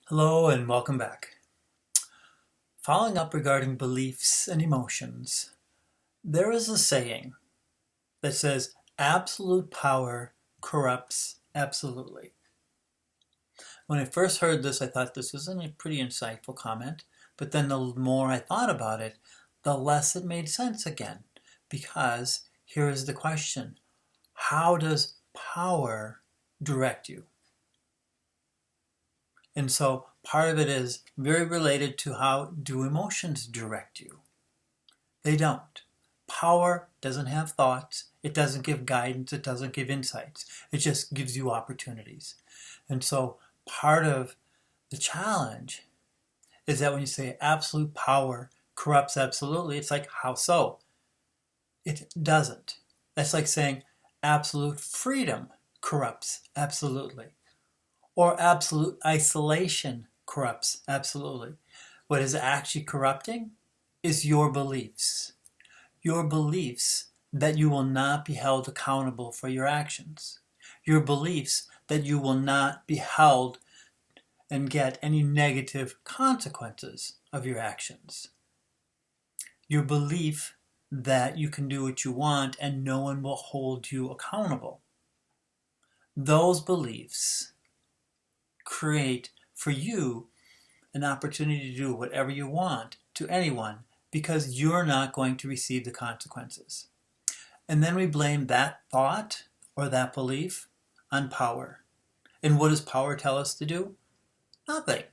Hello and welcome back. Following up regarding beliefs and emotions, there is a saying that says absolute power corrupts absolutely. When I first heard this, I thought this was a pretty insightful comment, but then the more I thought about it, the less it made sense again. Because here is the question: how does power direct you? And so part of it is very related to how do emotions direct you. They don't. Power doesn't have thoughts. It doesn't give guidance. It doesn't give insights. It just gives you opportunities. And so part of the challenge is that when you say absolute power corrupts absolutely, it's like, how so? It doesn't. That's like saying absolute freedom corrupts absolutely. Or absolute isolation corrupts absolutely. What is actually corrupting is your beliefs. Your beliefs that you will not be held accountable for your actions. Your beliefs that you will not be held and get any negative consequences of your actions. Your belief that you can do what you want and no one will hold you accountable. Those beliefs create for you an opportunity to do whatever you want to anyone because you're not going to receive the consequences. And then we blame that thought or that belief on power. And what does power tell us to do? Nothing.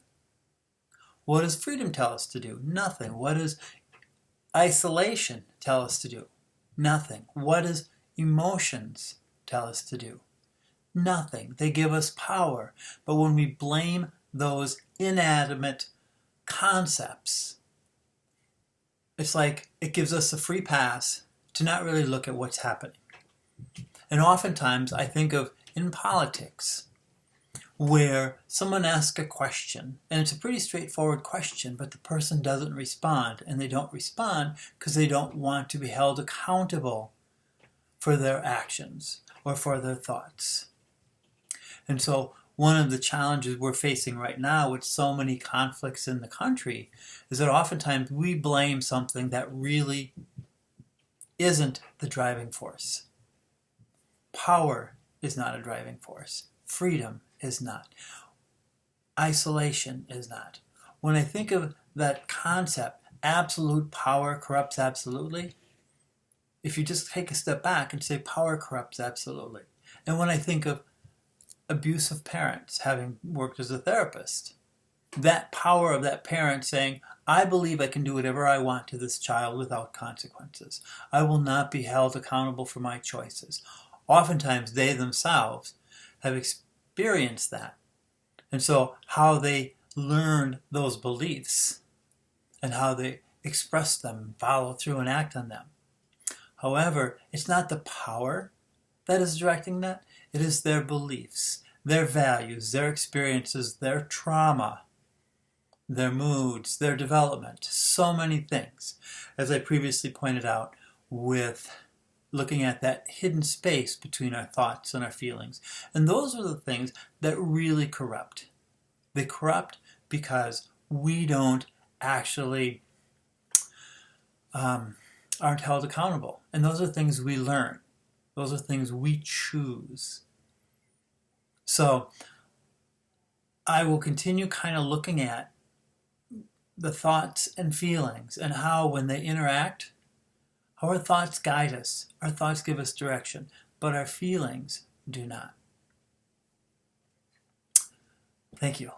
What does freedom tell us to do? Nothing. What does isolation tell us to do? Nothing. What does emotions tell us to do? Nothing. They give us power. But when we blame those inanimate concepts, it's like it gives us a free pass to not really look at what's happening. And oftentimes I think of in politics where someone asks a question and it's a pretty straightforward question, but the person doesn't respond, and they don't respond because they don't want to be held accountable for their actions or for their thoughts. And so one of the challenges we're facing right now with so many conflicts in the country is that oftentimes we blame something that really isn't the driving force. Power is not a driving force. Freedom is not. Isolation is not. When I think of that concept, absolute power corrupts absolutely, if you just take a step back and say power corrupts absolutely. And when I think of abusive parents, having worked as a therapist, that power of that parent saying, I believe I can do whatever I want to this child without consequences. I will not be held accountable for my choices. Oftentimes they themselves have experienced that. And so how they learned those beliefs and how they express them, follow through and act on them. However, it's not the power that is directing that. It is their beliefs, their values, their experiences, their trauma, their moods, their development, so many things. As I previously pointed out with looking at that hidden space between our thoughts and our feelings. And those are the things that really corrupt. They corrupt because we don't actually aren't held accountable. And those are things we learn. Those are things we choose. So I will continue kind of looking at the thoughts and feelings and how when they interact, how our thoughts guide us. Our thoughts give us direction, but our feelings do not. Thank you.